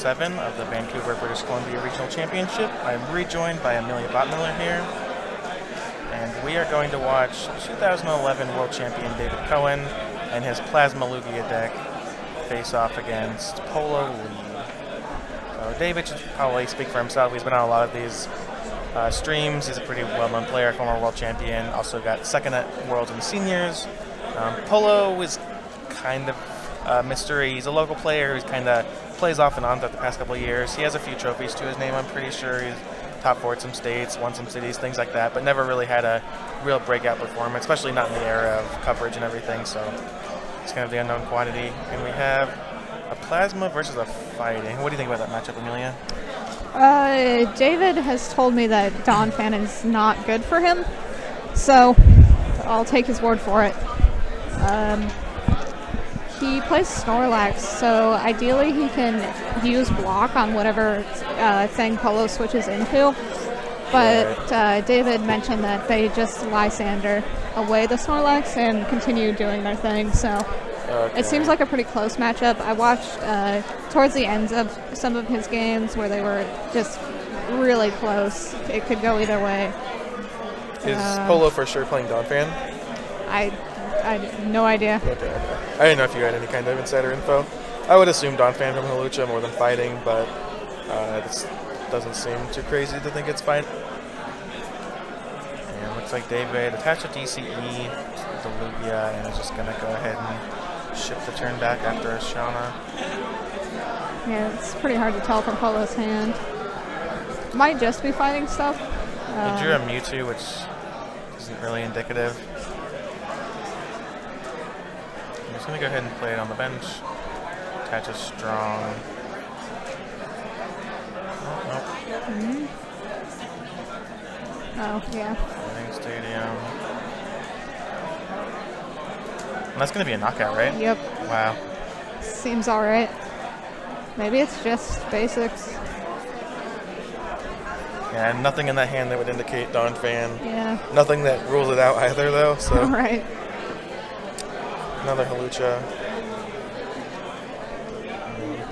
7 of the Vancouver, British Columbia Regional Championship. I'm rejoined by Amelia Botmiller here, and we are going to watch 2011 World Champion David Cohen and his Plasma Lugia deck face off against Polo Lee. So David should probably speak for himself. He's been on a lot of these streams. He's a pretty well-known player, former world champion. Also got second at Worlds and Seniors. Polo is kind of a mystery. He's a local player who kind of plays off and on throughout the past couple of years. He has a few trophies to his name, I'm pretty sure. He's top 4 at some states, won some cities, things like that, but never really had a real breakout performance, especially not in the era of coverage and everything, so it's kind of the unknown quantity. And we have a Plasma versus a Fighting. What do you think about that matchup, Amelia? David has told me that Donphan is not good for him, so I'll take his word for it. He plays Snorlax, so ideally he can use block on whatever thing Polo switches into. But David mentioned that they just Lysander away the Snorlax and continue doing their thing, so it seems like a pretty close matchup. I watched towards the ends of some of his games where they were just really close. It could go either way. Is Polo for sure playing Donphan? I have no idea. Okay. I didn't know if you had any kind of insider info. I would assume Donphan from Lugia more than Fighting, but this doesn't seem too crazy to think it's Fighting. And it looks like David attached a DCE to Lugia and is just going to go ahead and ship the turn back after a Shauna. Yeah, it's pretty hard to tell from Polo's hand. Might just be Fighting stuff. He drew a Mewtwo, which isn't really indicative. I'm just going to go ahead and play it on the bench. Attach a Strong. Oh, nope. Mm-hmm. Oh, yeah. Fighting Stadium. And that's going to be a knockout, right? Yep. Wow. Seems alright. Maybe it's just basics. Yeah, and nothing in that hand that would indicate Donphan. Yeah. Nothing that rules it out either, though. So. Right. Another Halucha.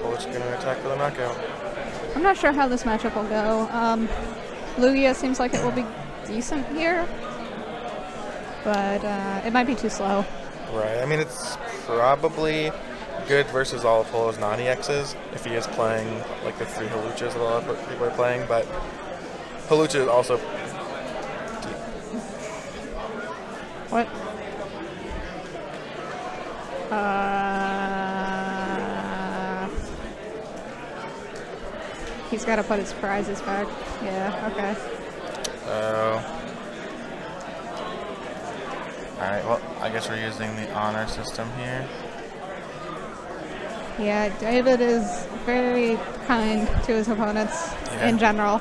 Polo's going to attack for the knockout. I'm not sure how this matchup will go. Lugia seems like it will be decent here, but it might be too slow. Right. I mean, it's probably good versus all of Polo's non-EXs if he is playing like the 3 Haluchas that a lot of people are playing, but Halucha is also deep. What? He's got to put his prizes back. Yeah, okay. Oh. Alright, well, I guess we're using the honor system here. Yeah, David is very kind to his opponents in general.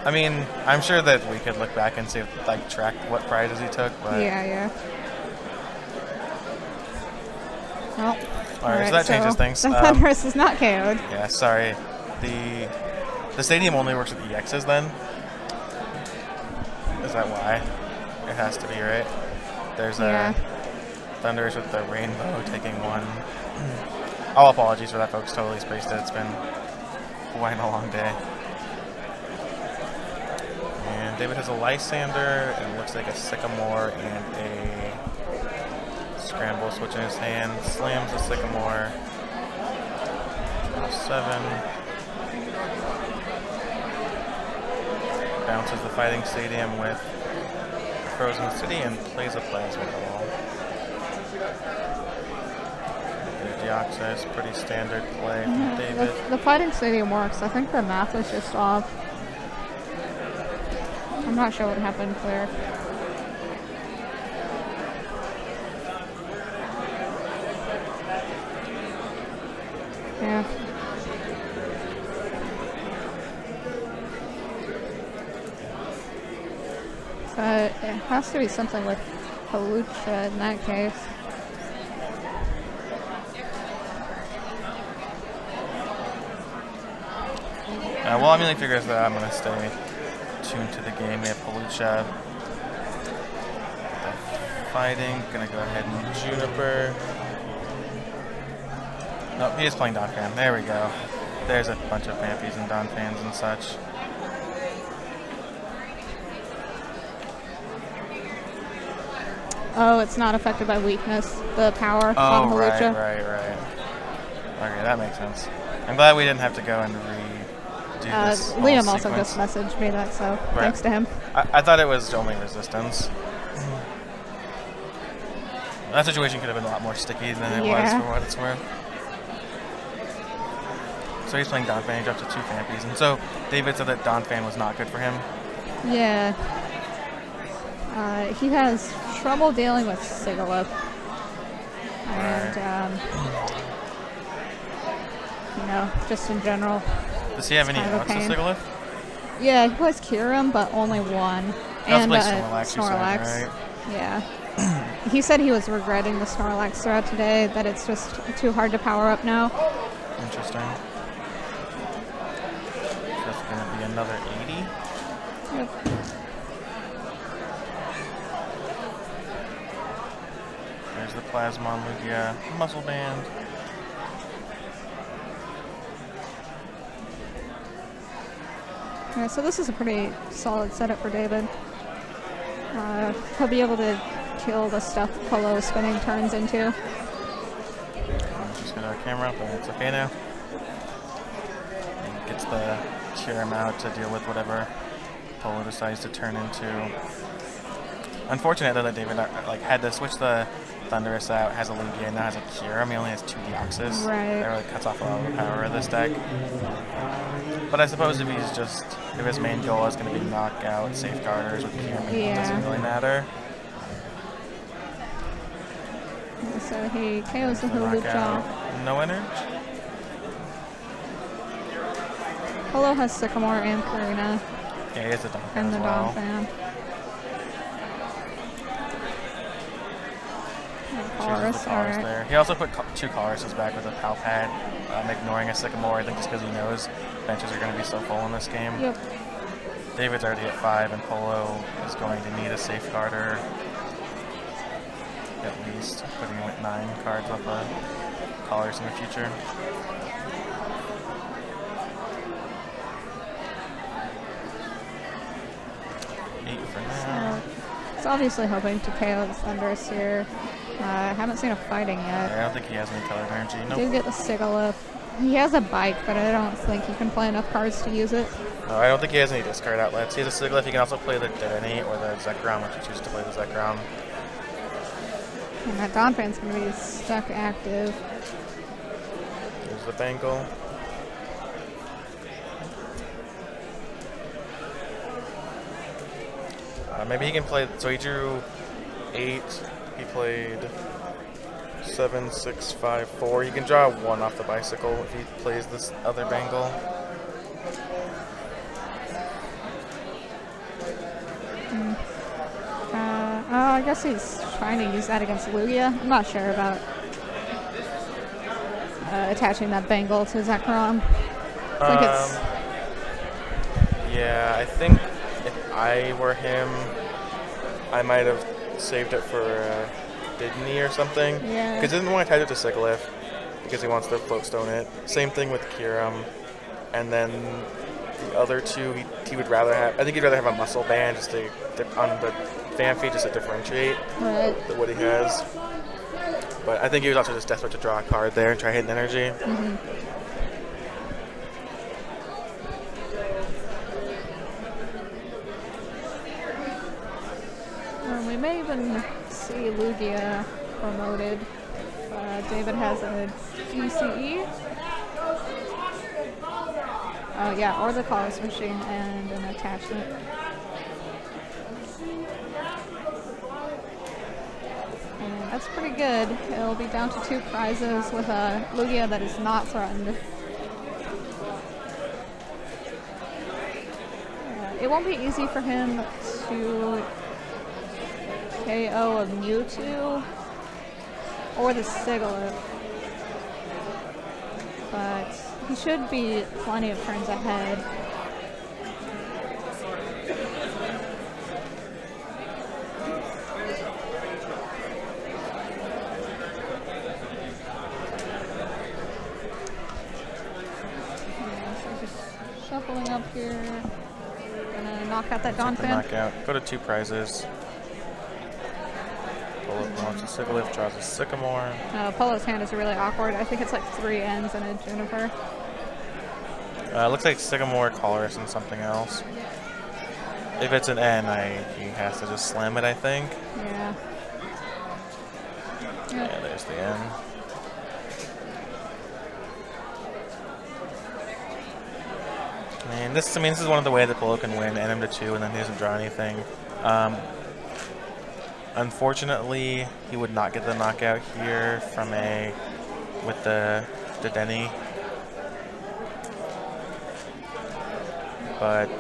I mean, I'm sure that we could look back and see, like, track what prizes he took, but... Yeah. Well, Alright, so that changes things. The Thunderous is not KO'd. Yeah, sorry. The stadium only works with EXs then? Is that why? It has to be, right? There's a Thunderous with the rainbow taking 1. All apologies for that, folks. Totally spaced it. It's been quite a long day. And David has a Lysander, and it looks like a Sycamore and a Scramble switch in his hand. Slams the Sycamore. 7. Bounces the Fighting Stadium with Frozen City and plays a Plasma Ball. Deoxys, pretty standard play from David. The Fighting Stadium works. I think the math was just off. I'm not sure what happened there. Yeah. It has to be something with Halucha in that case. Well, I mean, I figures that I'm going to stay tuned to the game. We have Halucha Fighting. Going to go ahead and Juniper. Nope, he is playing Donphan. There we go. There's a bunch of Pampies and Donphans and such. Oh, it's not affected by weakness. The power on Oh, right. Lugia. Okay, that makes sense. I'm glad we didn't have to go and redo this whole Liam also sequence. just messaged me that, so thanks to him. I thought it was only resistance. That situation could have been a lot more sticky than it was for what it's worth. So he's playing Donphan, he drops to 2 Pampies, and so David said that Donphan was not good for him. Yeah. He has trouble dealing with Sigalith. And, you know, just in general. Does he have any outs of Sigalith? Yeah, he plays Kyurem, but only one. He also And plays Snorlax. Snorlax. Said, right? Yeah. He said he was regretting the Snorlax throughout today, that it's just too hard to power up now. Interesting. That's going to be another 80. Yep. There's the Plasmon Lugia Muscle Band. Yeah, so this is a pretty solid setup for David. He'll be able to kill the stuff Polo spinning turns into. I'm just going to camera, but it's okay now. And gets the Kyurem out to deal with whatever Polo decides to turn into. Unfortunate though that David had to switch the Thundurus out, has a Lugia, and now has a Kyurem. He only has 2 Deoxys. Right. That really cuts off a lot of the power of this deck. But I suppose if his main goal is going to be knockout safeguarders with Kyurem, it doesn't really matter. So he KOs the Lugia. No energy. Polo has Sycamore and Karina. Yeah, he has the Donphan And the as well. Donphan. Chooses the Colors there. He also put 2 Colors back with a Pal Pad, ignoring a Sycamore, I think just because he knows benches are going to be so full in this game. Yep. David's already at 5, and Polo is going to need a safeguarder. At least, putting him at 9 cards off the Colors in the future. He's obviously hoping to KO the Thundurus here. I haven't seen a fighting yet. Yeah, I don't think he has any colored energy. Nope. Did get the Sigalith. He has a bike, but I don't think he can play enough cards to use it. No, I don't think he has any discard outlets. He has a Sigalith. He can also play the Dedenne or the Zekrom if he chooses to play the Zekrom. And that Donphan's going to be stuck active. There's the Bengal. Maybe he can play. So he drew 8. He played 7, 6, 5, 4. He can draw 1 off the bicycle if he plays this other Bengal. I guess he's trying to use that against Lugia. I'm not sure about attaching that Bengal to Zekrom. I think it's... Yeah, I think if I were him, I might have saved it for Didney or something. Yeah. Because he didn't want to attach it to Sigalith because he wants to floatstone it. Same thing with Kyurem. And then the other 2, he would rather have... I think he'd rather have a muscle band just to on the Phanpy just to differentiate what he has. But I think he was also just desperate to draw a card there and try hitting energy. We may even see Lugia promoted. David has a DCE. Oh yeah, or the Colors Machine and an attachment. And that's pretty good. It'll be down to 2 prizes with a Lugia that is not threatened. It won't be easy for him to KO a Mewtwo or the Sigalith, but he should be plenty of turns ahead. Yeah, so just shuffling up here. Gonna knock out that Donphan. Knockout. Go to 2 prizes. Polo wants a Sigilyph, draws a Sycamore. Polo's hand is really awkward. I think it's like 3 N's and a Juniper. Looks like Sycamore, Colorus, and something else. If it's an N, he has to just slam it, I think. Yeah. Yeah, there's the N. And this is one of the ways that Polo can win, N him to 2, and then he doesn't draw anything. Unfortunately, he would not get the knockout here from with the Denny. But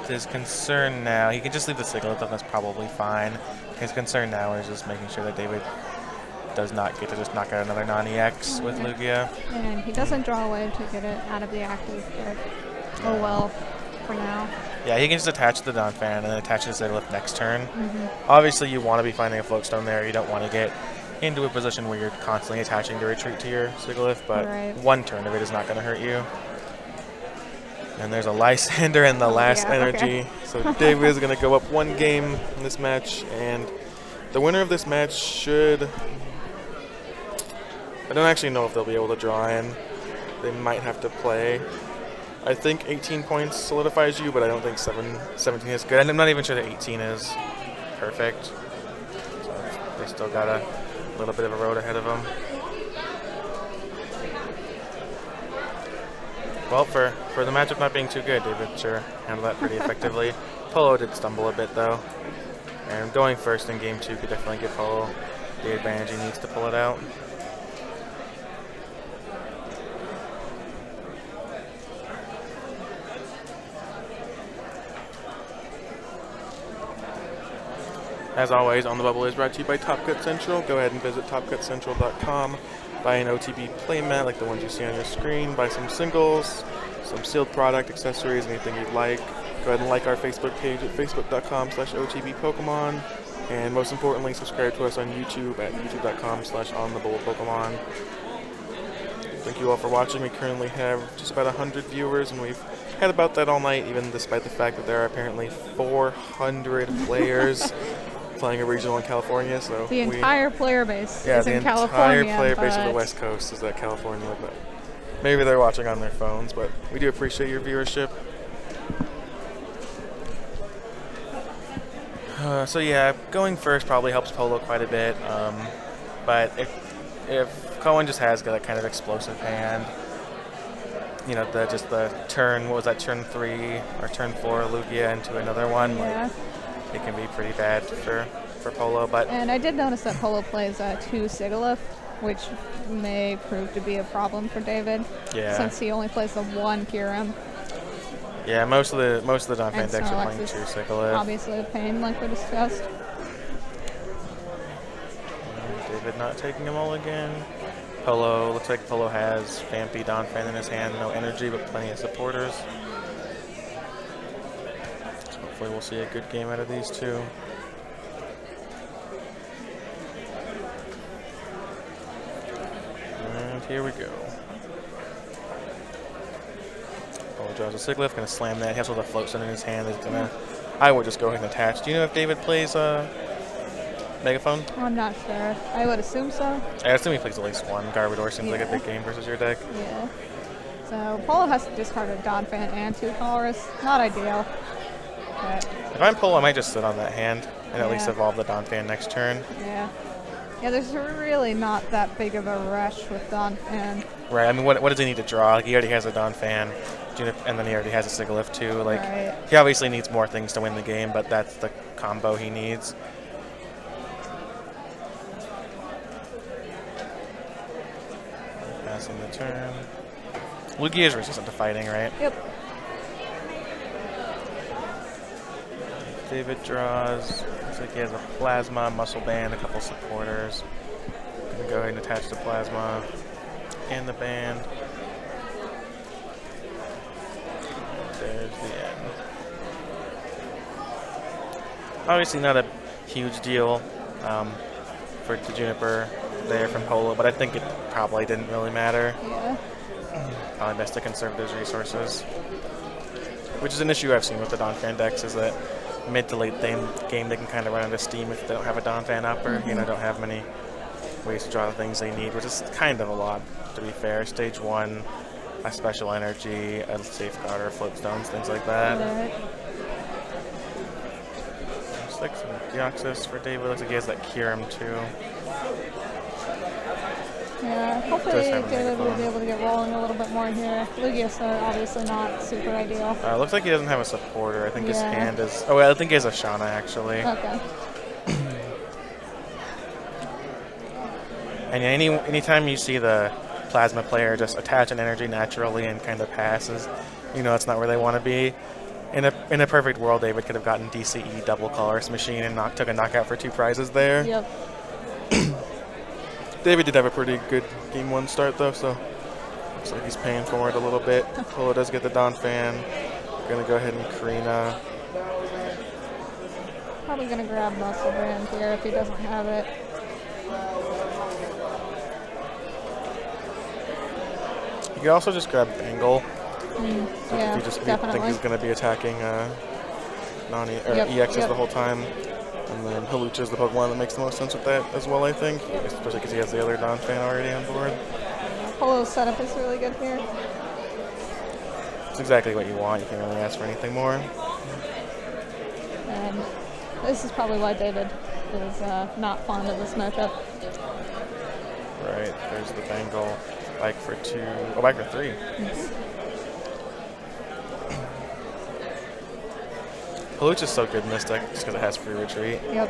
his concern now, he can just leave the Sigilyph, and that's probably fine. His concern now is just making sure that David does not get to just knock out another non-EX with Lugia. And he doesn't draw away to get it out of the active, but oh well, for now. Yeah, he can just attach the Donphan and then attach the Sigilyph next turn. Obviously, you want to be finding a Floatstone there. You don't want to get into a position where you're constantly attaching to retreat to your Sigilyph, but one turn of it is not going to hurt you. And there's a Lysander in the last energy. So David is going to go up 1 game in this match, and the winner of this match should... I don't actually know if they'll be able to draw in. They might have to play. I think 18 points solidifies you, but I don't think 17 is good. And I'm not even sure that 18 is perfect. So they still got a little bit of a road ahead of them. Well, for the matchup not being too good, David sure handled that pretty effectively. Polo did stumble a bit, though. And going first in game 2 could definitely give Polo the advantage he needs to pull it out. As always, On the Bubble is brought to you by Top Cut Central. Go ahead and visit topcutcentral.com. Buy an OTB playmat like the ones you see on your screen. Buy some singles, some sealed product, accessories, anything you'd like. Go ahead and like our Facebook page at facebook.com/OTBPokemon. And most importantly, subscribe to us on YouTube at youtube.com/OnTheBullPokemon. Thank you all for watching. We currently have just about 100 viewers, and we've had about that all night, even despite the fact that there are apparently 400 players playing a regional in California. So the entire player base is in California. Yeah, the entire player base of the West Coast is at California, but maybe they're watching on their phones. But we do appreciate your viewership. So yeah, going first probably helps Polo quite a bit. But if Cohen just has got a kind of explosive hand, you know, just the turn, what was that, turn 3 or turn 4 Lugia into another one, yeah, it can be pretty bad for Polo. But and I did notice that Polo plays 2 Sigilyph, which may prove to be a problem for David. Yeah. Since he only plays the 1 Kyurem. Yeah, most of the Donphan decks are playing 2 Sigilyph. Obviously a pain, like we discussed. And David not taking them all again. Polo, looks like Polo has Vampy Donphan in his hand, no energy, but plenty of supporters. So hopefully we'll see a good game out of these two. And here we go. Polo draws a Sigilyph, gonna slam that. He has a Floatstone in his hand. I would just go ahead and attach. Do you know if David plays Megaphone? I'm not sure. I would assume so. I assume he plays at least one. Garbodor seems like a big game versus your deck. Yeah. So Polo has to discard a Donphan and 2 Colorus. Not ideal. But if I'm Polo, I might just sit on that hand and at least evolve the Donphan next turn. Yeah. Yeah, there's really not that big of a rush with Donphan. Right. I mean, what does he need to draw? Like, he already has a Donphan, and then he already has a Sigilyph too. Like, he obviously needs more things to win the game, but that's the combo he needs. Passing the turn. Lugia is resistant to fighting, right? Yep. David draws. Looks like he has a Plasma, Muscle Band, a couple supporters. Gonna go ahead and attach the Plasma and the band. There's the end. Obviously not a huge deal for the Juniper there from Polo, but I think it probably didn't really matter. Yeah. Probably best to conserve those resources. Which is an issue I've seen with the Donphan decks, is that mid to late game they can kind of run out of steam if they don't have a Donphan upper. You know, don't have many ways to draw the things they need, which is kind of a lot, to be fair. Stage 1, a special energy, a safeguarder, float stones, things like that. Right. Looks like some Deoxys for David. Looks like he has that Kyurem too. Yeah, hopefully David will be able to get rolling a little bit more here. Lugia are obviously not super ideal. Looks like he doesn't have a supporter. I think his hand is... Oh, I think he has a Shauna, actually. Okay. And anytime you see the Plasma player just attach an energy naturally and kind of passes, you know it's not where they want to be. In a perfect world, David could have gotten DCE double colorless machine and took a knockout for 2 prizes there. Yep. David did have a pretty good game 1 start though, so looks like he's paying for it a little bit. Polo does get the Donphan. Gonna go ahead and Karina. Probably gonna grab Muscle Brand here if he doesn't have it. You could also just grab Bangle. Yeah, if you just definitely. think he's going to be attacking EXs the whole time. And then Halucha is the Pokemon that makes the most sense with that as well, I think. Especially because he has the other Donphan already on board. Polo's setup is really good here. It's exactly what you want. You can't really ask for anything more. And this is probably why David is not fond of this matchup. Right, there's the Bangle. Bike for 2. Oh, bike for 3. Halucha's so good in this deck just because it has free retreat. Yep.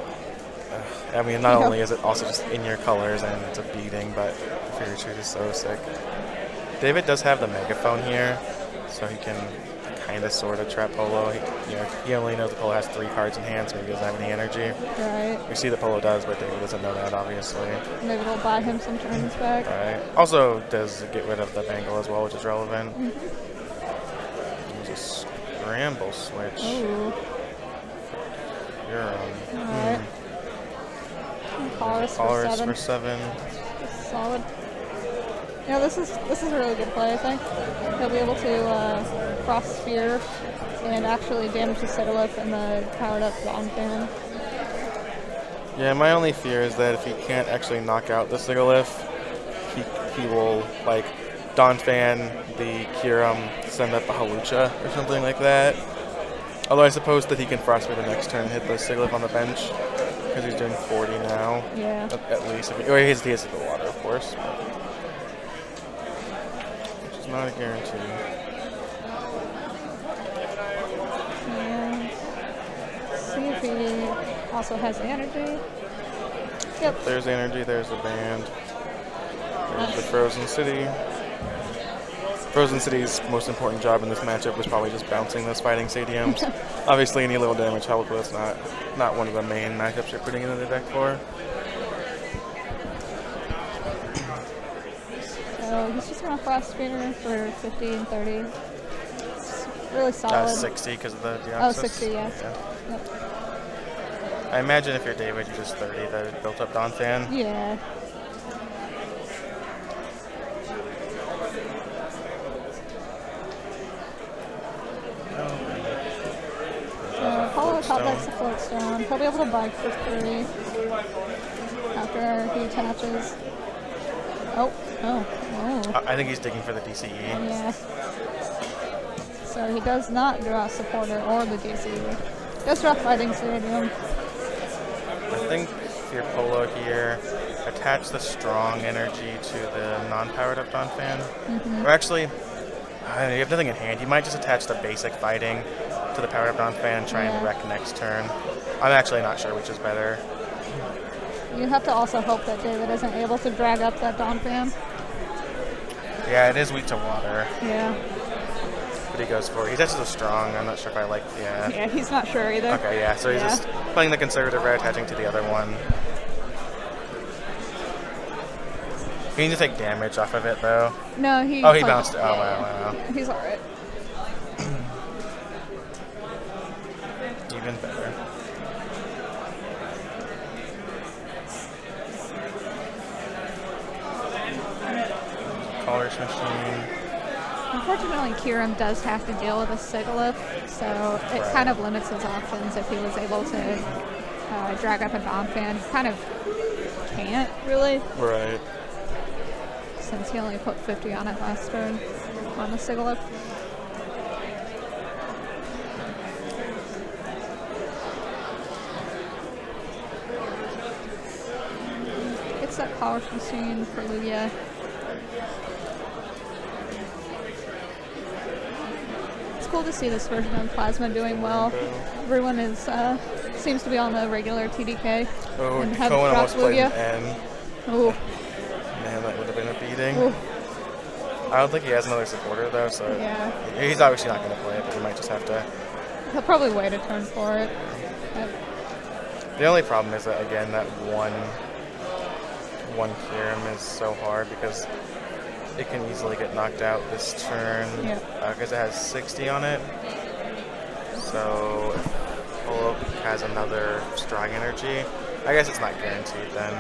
I mean, not only is it also just in your colors and it's a beating, but free retreat is so sick. David does have the Megaphone here, so he can kind of sort of trap Polo. He only knows that Polo has 3 cards in hand, so he doesn't have any energy. Right. We see that Polo does, but David doesn't know that, obviously. Maybe it'll buy him some turns back. Right. Also does get rid of the Bangle as well, which is relevant. There's a Scramble switch. Ooh. You're on. Alright. Colorless for 7. Solid. Yeah, this is a really good play, I think. He'll be able to cross sphere and actually damage the Sigalith and the powered up Donphan. Yeah, my only fear is that if he can't actually knock out the Sigalith, he will like Donphan the Kyurem, send up a Halucha or something like that. Although I suppose that he can frost for the next turn and hit the Sigalith on the bench because he's doing 40 now. Yeah. At least. Or he has to go water, of course. Which is not a guarantee. And see if he also has energy. Yep. There's energy, there's the band. There's the Frozen City. Frozen City's most important job in this matchup was probably just bouncing those fighting stadiums. Obviously, any little damage helped, but it's not one of the main matchups you're putting into the deck for. So he's just going to Frost Spinner for 50 and 30. It's really solid. 60 because of the Deoxys. Oh, 60, yeah. Yep. I imagine if you're David, you just 30 the built up Donphan. Yeah. Polo top decks the float stone. He'll be able to bike for 3 after he attaches. Oh. I think he's digging for the DCE. Yeah. So he does not draw supporter or the DCE. Just draw fighting stadium. I think if you're Polo here, attach the strong energy to the non-powered up Donphan. Or actually, you have nothing in hand. You might just attach the basic fighting to the powered up Donphan and try and wreck next turn. I'm actually not sure which is better. You have to also hope that David isn't able to drag up that Donphan. Yeah, it is weak to water. Yeah. But he goes for it. He touches a strong. I'm not sure if I like. Yeah. Yeah, he's not sure either. Okay, yeah. So he's just playing the conservative route, attaching to the other one. He needs to take damage off of it, though. No, he. Oh, he bounced it. Oh, wow. He's alright. Even better. Colors machine. Unfortunately, Kieran does have to deal with a Sigilyph, so it Right. kind of limits his options if he was able to drag up a Donphan. Kind of can't, really, Right. since he only put 50 on it last turn on the Sigilyph. It's that Polish Machine for Lugia. It's cool to see this version of Plasma doing well. Everyone is seems to be on the regular TDK. Oh, and have Cohen almost dropped played an Lugia. N. Ooh. Man, that would have been a beating. Ooh. I don't think he has another supporter, though, so Yeah. he's obviously not going to play it, but he might just have to. He'll probably wait a turn for it. Yep. The only problem is that, again, that one Kyurem is so hard because it can easily get knocked out this turn because it has 60 on it. So if Polo has another strong energy, I guess it's not guaranteed then.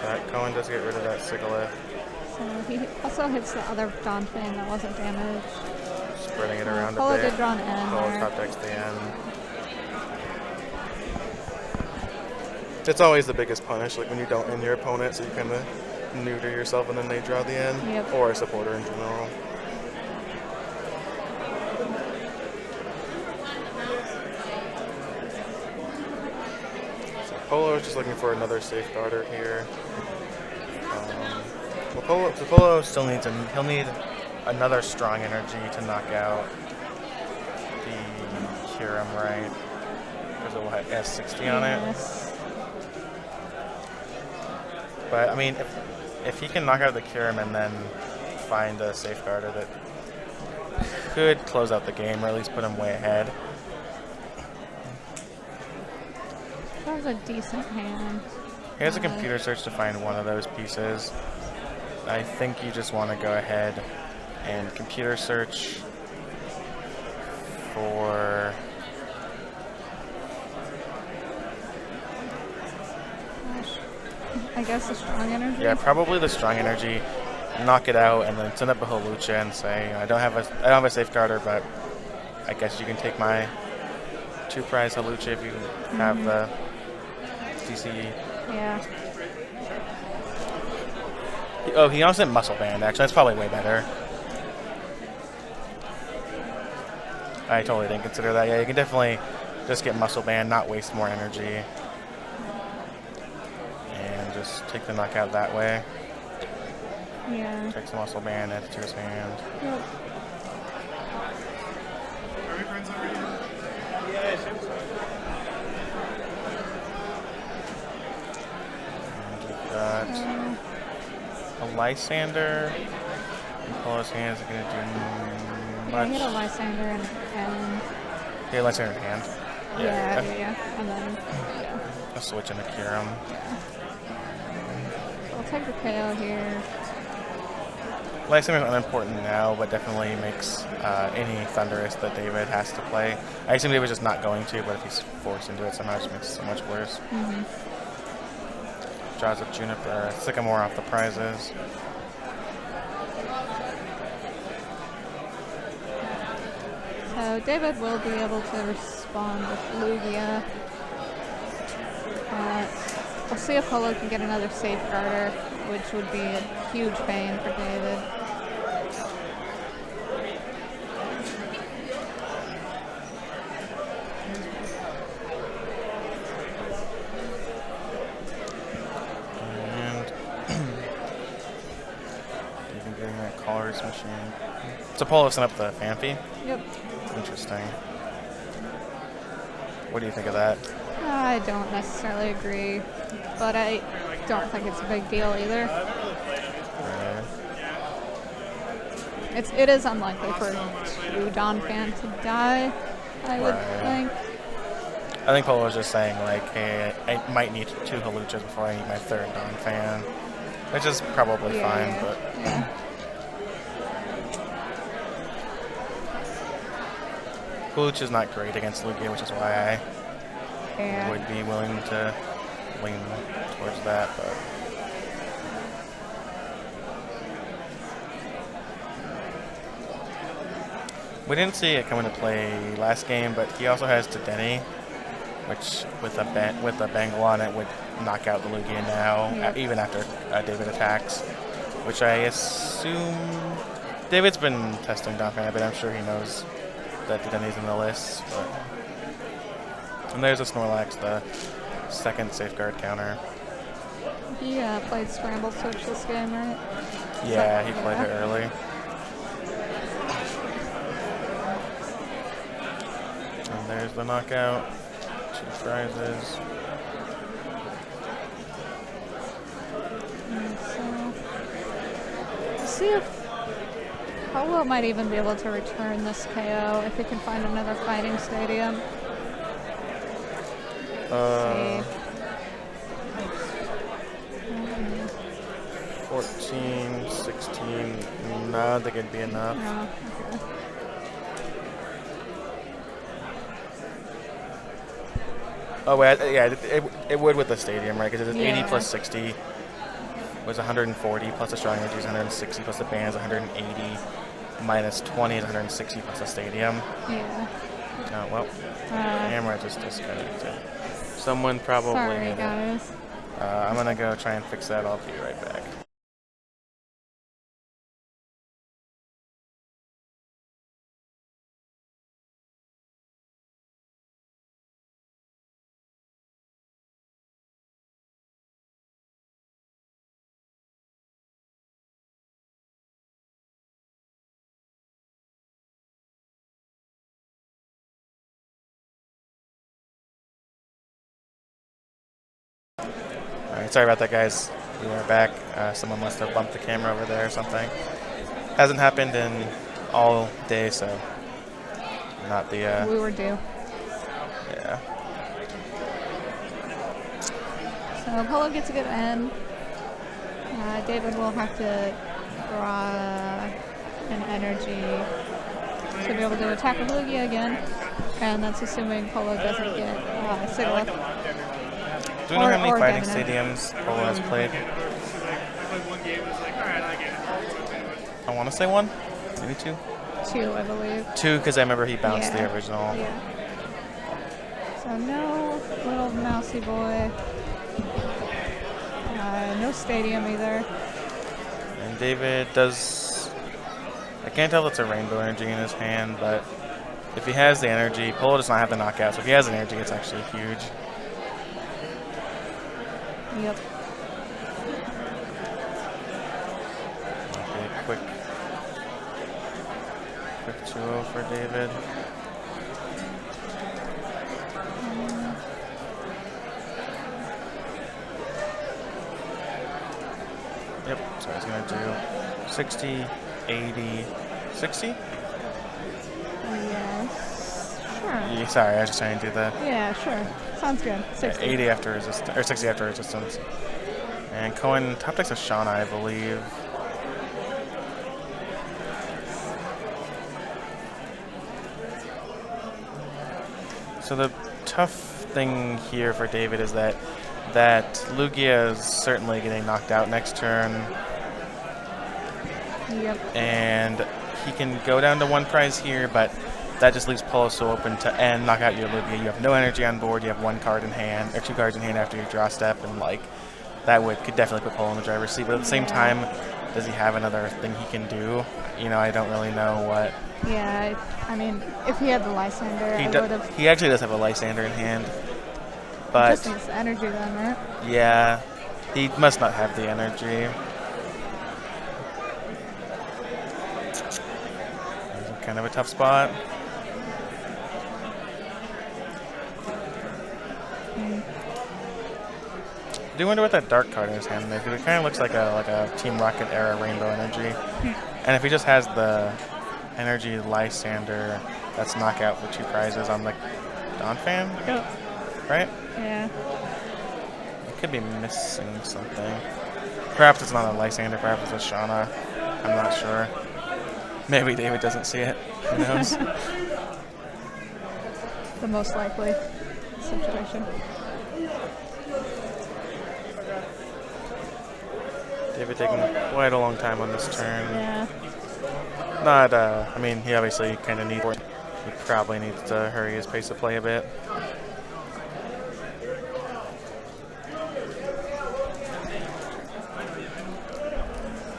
But Cohen does get rid of that Sigilyph, So he also hits the other Donphan that wasn't damaged. spreading it around Polo a bit. did draw an N Polo there. top decks the end. It's always the biggest punish, like when you don't end your opponent, so you kind of neuter yourself and then they draw the end. Yep. Or a supporter in general. So Polo is just looking for another safeguarder here. Polo still needs he'll need another strong energy to knock out the Kyurem, right? Because it will have S60 on it. Yes. But I mean, if he can knock out the Kyurem and then find a safeguarder that could close out the game or at least put him way ahead. That was a decent hand. He has a computer search to find one of those pieces. I think you just want to go ahead and computer search for. I guess the strong energy. Yeah, probably the strong energy. Knock it out and then send up a Lugia and say, I don't have a safeguarder, but I guess you can take my 2-prize Lugia if you have the DCE. Yeah. Oh, he also sent Muscle Band, actually. That's probably way better. I totally didn't consider that. Yeah, you can definitely just get Muscle Band, not waste more energy. And just take the knockout that way. Yeah. Take the Muscle Band, add it to his hand. Yep. And we've got a Lysander. And Polo's hands are going to do Yeah, much. he had a Lysander and Yeah, Lysander in hand. yeah. And then A switch in the Kyurem. I'll take the KO here. Lysander is unimportant now, but definitely makes any Thunderous that David has to play. I assume David's just not going to, but if he's forced into it somehow, it just makes it so much worse. Draws up Juniper, Sycamore off the prizes. So David will be able to respond with Lugia. We'll see if Polo can get another safeguarder, which would be a huge pain for David. And even getting that Color's machine. So Polo sent up the Fanfi? Yep. Interesting. What do you think of that? I don't necessarily agree, but I don't think it's a big deal either. It is unlikely for 2 Donphan to die, I would think. I think Polo was just saying, like, hey, I might need 2 Haluchas before I need my 3rd Donphan, which is probably fine, but... Yeah. Halucha's not great against Lugia, which is why I would be willing to lean towards that, but... We didn't see it come into play last game, but he also has Tedeni, which with a Bengal on it would knock out the Lugia now, even after David attacks. Which I assume David's been testing Donphan a bit. I'm sure he knows that Tedeni's in the list. But. And there's a Snorlax, the second safeguard counter. He played Scramble Switch this game, right? Yeah, he played it early. And there's the knockout. 2 prizes. See if Polo might even be able to return this KO if he can find another fighting stadium. 14, 16, no, I don't think it'd be enough. Oh, okay. Oh, wait, yeah, it would with the stadium, right? Because it's 80 plus 60 was 140, plus the strong energy is 160, plus the band is 180, minus 20 is 160 plus the stadium. Yeah. Oh, well, camera just disconnected. Someone probably. Sorry, guys. I'm going to go try and fix that. I'll be right back. Alright, sorry about that, guys. We are back. Someone must have bumped the camera over there or something. Hasn't happened in all day, so not the. We were due. Yeah. So Polo gets a good end. David will have to draw an energy to be able to attack with Lugia again, and that's assuming Polo doesn't get Sigla. Do we know how many fighting stadiums Polo has played? I want to say 1, maybe 2. 2, I believe. 2, because I remember he bounced the original. Yeah. So no little mousy boy. No stadium either. And David does. I can't tell if it's a rainbow energy in his hand, but if he has the energy, Polo does not have the knockout. So if he has the energy, it's actually huge. Yep. Okay, quick 2-0 for David. Yep, so he's going to do 60, 80, 60? Yes. Sure. Yeah, sorry, I was just trying to do the... Yeah, sure. Sounds good. 60. 80 after resistance, or 60 after resistance. And Cohen top decks a Shauna, I believe. So the tough thing here for David is that Lugia is certainly getting knocked out next turn. Yep. And he can go down to 1 prize here, but that just leaves Polo so open to knock out your Lugia. You have no energy on board. You have 1 card in hand, or 2 cards in hand after your draw step, and like that could definitely put Polo in the driver's seat. But at the same time, does he have another thing he can do? You know, I don't really know what. Yeah, I mean, if he had the Lysander, I would have. He actually does have a Lysander in hand, but just needs the energy then, right? Yeah, he must not have the energy. Kind of a tough spot. I do wonder what that dark card in his hand is. It kind of looks like a Team Rocket era Rainbow Energy. And if he just has the Energy Lysander, that's knockout for 2 prizes on like Donphan, right? Yeah. It could be missing something. Perhaps it's not a Lysander, perhaps it's a Shauna. I'm not sure. Maybe David doesn't see it. Who knows? The most likely situation. David taking quite a long time on this turn. Yeah. Not, I mean, he obviously kind of needs. He probably needs to hurry his pace of play a bit.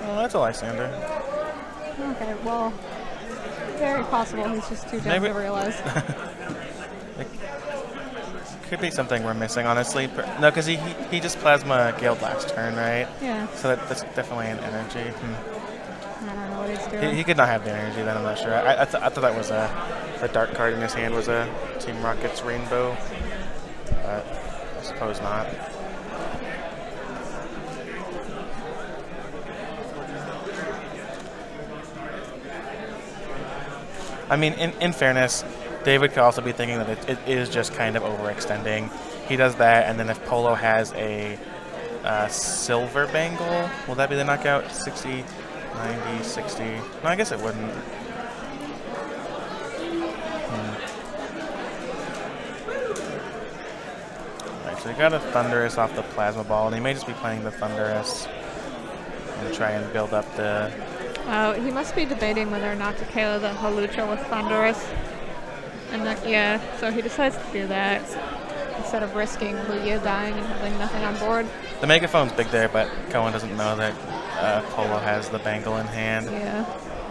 Well, that's a Lysander. Okay, well, very possible he's just too dumb to realize. It could be something we're missing, honestly. No, because he just Plasma Gale'd last turn, right? Yeah. So that's definitely an energy. I don't know what he's doing. He could not have the energy then, I'm not sure. I thought that was the dark card in his hand was a Team Rocket's Rainbow. But I suppose not. I mean, in fairness, David could also be thinking that it is just kind of overextending. He does that, and then if Polo has a silver bangle, will that be the knockout? 60, 90, 60. No, I guess it wouldn't. Alright, so he got a Thunderous off the Plasma Ball, and he may just be playing the Thunderous and try and build up the... Oh, he must be debating whether or not to KO the Hawlucha with Thunderous. And then, yeah, so he decides to do that instead of risking Lugia dying and having nothing on board. The Megaphone's big there, but Cohen doesn't know that Polo has the bangle in hand. Yeah.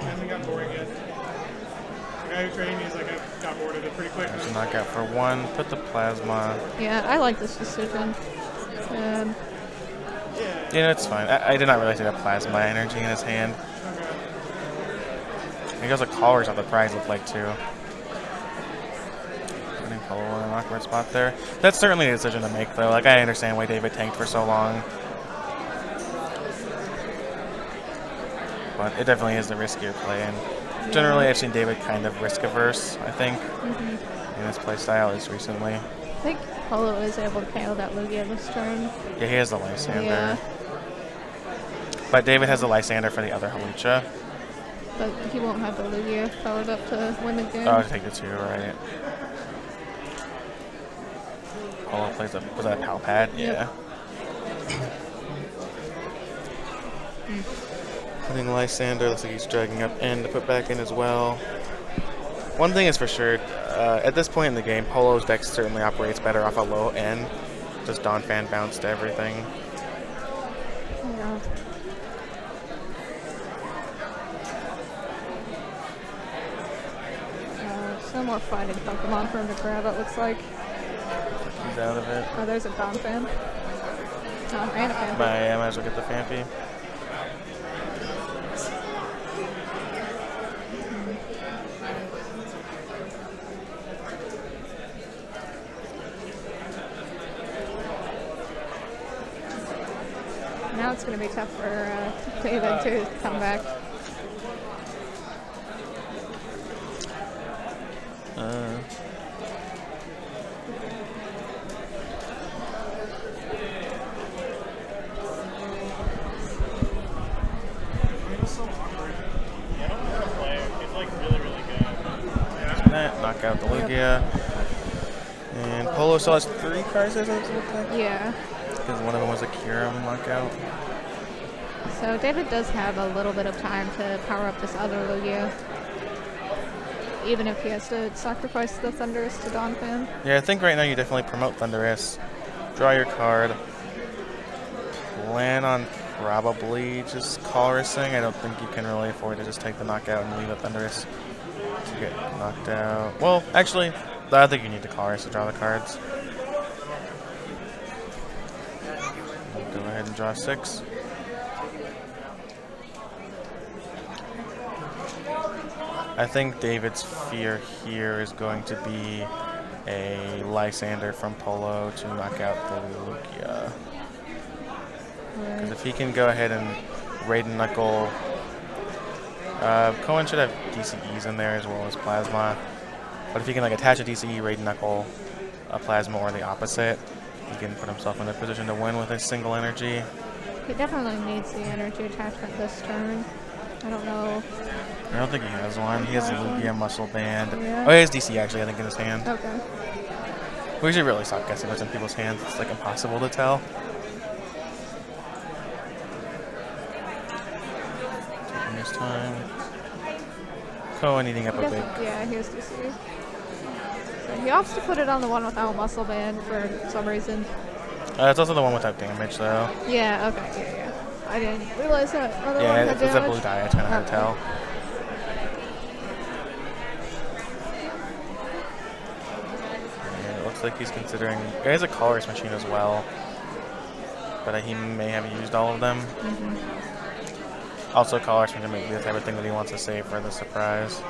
Hasn't got boring yet. The guy who trained me is like, I got bored of it pretty quick. There's a knockout for one. Put the Plasma. Yeah, I like this decision. Yeah, it's fine. I did not realize he had a Plasma energy in his hand. He goes a Collar's on the prize, looked like, too. Putting Polo in an awkward spot there. That's certainly a decision to make, though. Like, I understand why David tanked for so long. But it definitely is the riskier play. And generally, I've seen David kind of risk-averse, I think, in his play style, at least recently. I think Polo is able to KO that Lugia this turn. Yeah, he has the Lysander. Yeah. But David has the Lysander for the other Hawlucha. But he won't have the Lugia powered up to win the game. Oh, to take the 2, right. Polo plays a... Was that a Pal Pad? Yeah. Putting Lysander, looks like he's dragging up N to put back in as well. One thing is for sure, at this point in the game, Polo's deck certainly operates better off a low N. Just Donphan bounce to everything. Yeah. No more fighting Pokemon for him to grab, it looks like. He's out of it. Oh, there's a Donphan. Oh, and a Phanpy. I might as well get the Phanpy. Now it's going to be tough for David to come back. Knock out the Lugia. And Polo still has 3 cards, does it look like? Yeah. Because one of them was a Kyurem knockout. So David does have a little bit of time to power up this other Lugia. Even if he has to sacrifice the Thunderous to Donphan. Yeah, I think right now you definitely promote Thunderous. Draw your card. Plan on probably just Colressing. I don't think you can really afford to just take the knockout and leave a Thunderous to get knocked out. Well, actually, I think you need the Colress to draw the cards. Go ahead and draw 6. I think David's fear here is going to be a Lysander from Polo to knock out the Lugia. Because if he can go ahead and Raiden Knuckle... Cohen should have DCEs in there as well as Plasma. But if he can like attach a DCE, Raiden Knuckle, a Plasma, or the opposite, he can put himself in a position to win with a single energy. He definitely needs the energy attachment this turn. I don't know. I don't think he has one. He has a Lugia Muscle Band. Yeah. Oh, he has DC actually, I think, in his hand. Okay. We should really stop guessing what's in people's hands. It's like impossible to tell. Taking his time. Cohen eating up a big. Yeah, he has DC. So he opts to put it on the one without muscle band for some reason. It's also the one without damage, though. Yeah, okay, yeah. I didn't realize that other one Yeah, had it's a damage. blue die. It's kind of hard to tell. Yeah, it looks like he's considering. He has a colorist machine as well, but he may have used all of them. Also, colorist machine may be the type of thing that he wants to save for the surprise.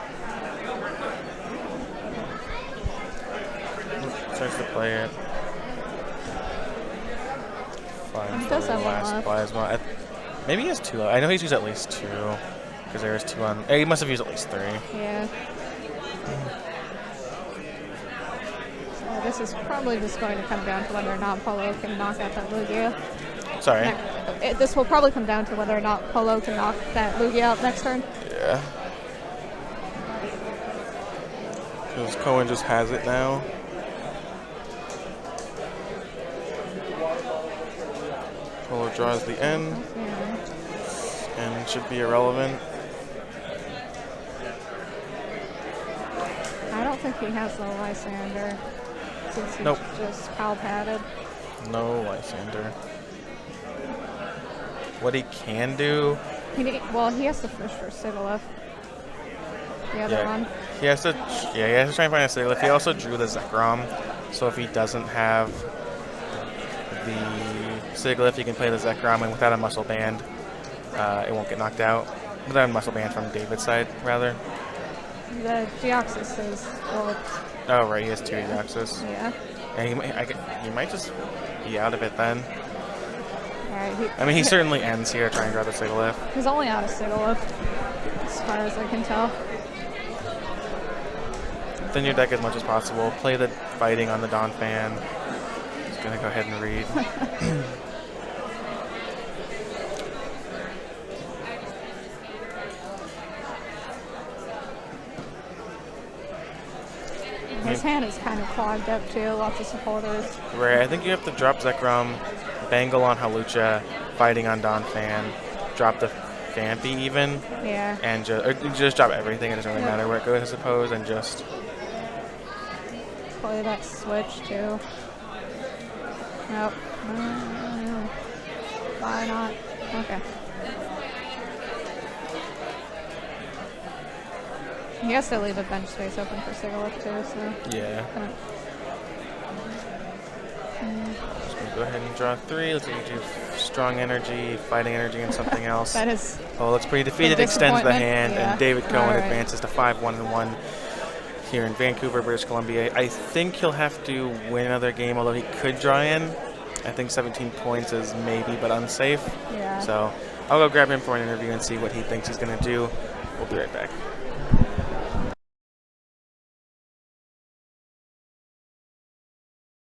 Starts to play it. Finds He does the have one last left. plasma. Maybe he has 2 left. I know he's used at least 2, because there is 2 on. He must have used at least 3. Yeah. So this is probably just going to come down to whether or not Polo can knock out that Lugia. Sorry. This will probably come down to whether or not Polo can knock that Lugia out next turn. Yeah. Because Cohen just has it now. Polo draws the end, and should be irrelevant. I don't think he has the Lysander since he's Nope. just pal padded. No Lysander. What he can do, He has to fish for Sigalith. The other one. he has to try and find a Sigalith. He also drew the Zekrom, so if he doesn't have the Sigalith, he can play the Zekrom, and without a muscle band, it won't get knocked out. Without a muscle band from David's side, rather. The Deoxys is, well, Oh, right, he has 2 Deoxys. yeah. And he might just be out of it then. Alright, I mean, he certainly ends here trying to draw the Sigalith. he's only out of Sigalith, as far as I can tell. Thin your deck as much as possible. Play the fighting on the Donphan. Just gonna go ahead and read. His hand is kind of clogged up too, lots of supporters. Right, I think you have to drop Zekrom, Bangle on Halucha, fighting on Donphan, drop the Vampy even, Yeah. and just drop everything. It doesn't really matter where it goes, I suppose, and just Play that switch too. Nope. Why not? Okay. He has to leave a bench space open for Sigalith too, so. yeah. Just gonna go ahead and draw 3. Let's do strong energy, fighting energy, and something else. That is. Oh, looks pretty defeated. Extends the disappointment. hand, Yeah. and David Cohen Alright. advances to 5-1-1 here in Vancouver, British Columbia. I think he'll have to win another game, although he could draw in. I think 17 points is maybe, but unsafe. Yeah. So I'll go grab him for an interview and see what he thinks he's going to do. We'll be right back.